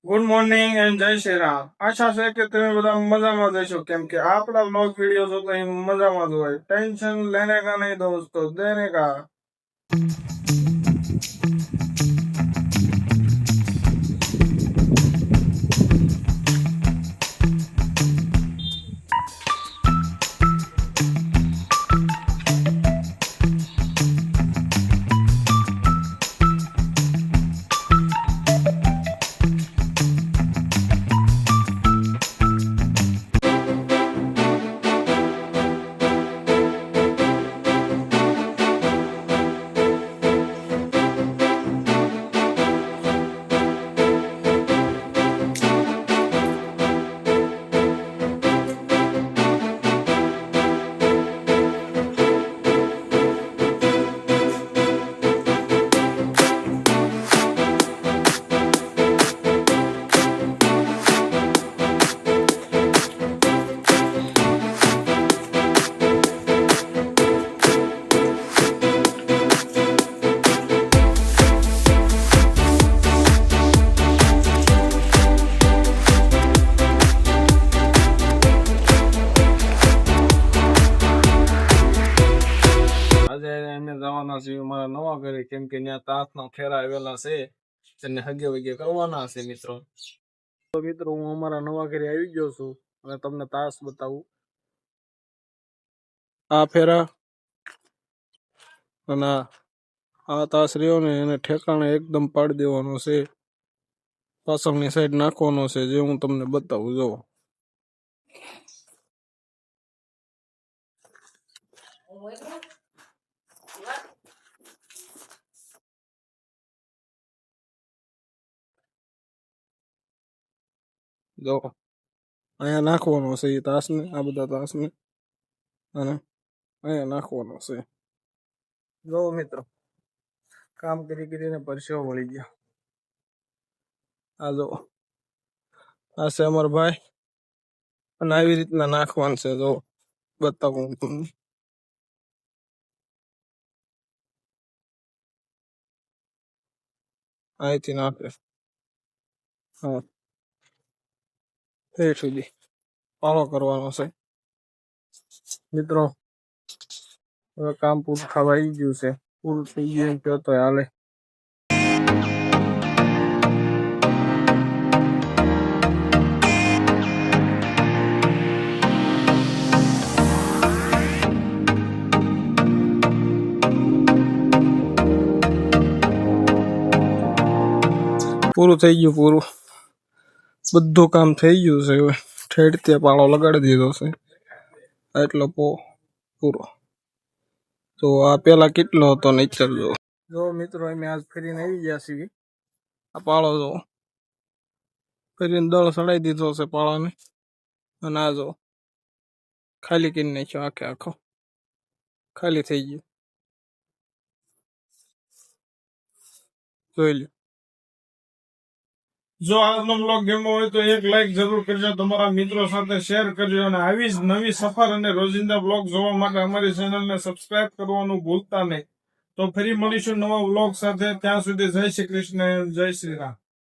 Good morning and જય શ્રી રામ. આશા છે કે તમે બધા મજામાં જશો, કેમ કે આપણા બ્લોગ વિડીયો જોતા મજામાં જ હોય. ટેન્શન લેને કા નહીં દોસ્તો, દેને કા. આજે અમે જવાના છીએ મારા નવા ઘરે, કેમ કે ત્યાં તાસનો ફેરા આવેલા છે, તેને હગે વગે કરવાના છે મિત્રો. તો મિત્રો હું અમારા નવા ઘરે આવી ગયો છું અને તમને તાસ બતાવું. આ ફેરા અને આ તાસ રહ્યો ને એને ઠેકાણે એકદમ પાડી દેવાનો છે, પાછળની સાઈડ નાખવાનો છે, જે હું તમને બતાવું. જો અહીંયા નાખવાનો છે એ તાસને, આ બધા તાસને, અને અહીંયા નાખવાનો છે. જો મિત્રો કામ કરી કરીને પરસેવો વળી ગયા. આ જો આ છે અમાર ભાઈ, અને આવી રીતના નાખવાનું છે. જો બતાવું હું તમને. અહીંથી નાખે, હા એ સુધી પાળો કરવાનો છે મિત્રો. હવે કામ પૂરું થવા આવી ગયું છે, પૂરું થઈ ગયું એમ કહો તો હાલે. પૂરું થઈ ગયું, પૂરું બધું કામ થઈ ગયું છે. હવે ઠેઠ ત્યાં પાળો લગાડી દીધો છે, એટલો પૂરો. તો આ પેલા કેટલો હતો નેચર જો મિત્રો, અમે આજ ફરીને આવી ગયા છીએ. આ પાળો જો ફરીને દળ સડાઈ દીધો છે પાળાને, અને આ જો ખાલી કરી નાખ્યો, આખો ખાલી થઈ ગયો. જોઈ લો. જો આજનો બ્લોગ ગમ્યો હોય તો એક લાઈક જરૂર કરજો, તમારા મિત્રો સાથે શેર કરજો, અને આવી જ નવી સફર અને રોજિંદા બ્લોગ જોવા માટે અમારી ચેનલને સબસ્ક્રાઇબ કરવાનું ભૂલતા નહીં. તો ફરી મળીશું નવા બ્લોગ સાથે. ત્યાં સુધી જય શ્રી કૃષ્ણ, જય શ્રી રામ.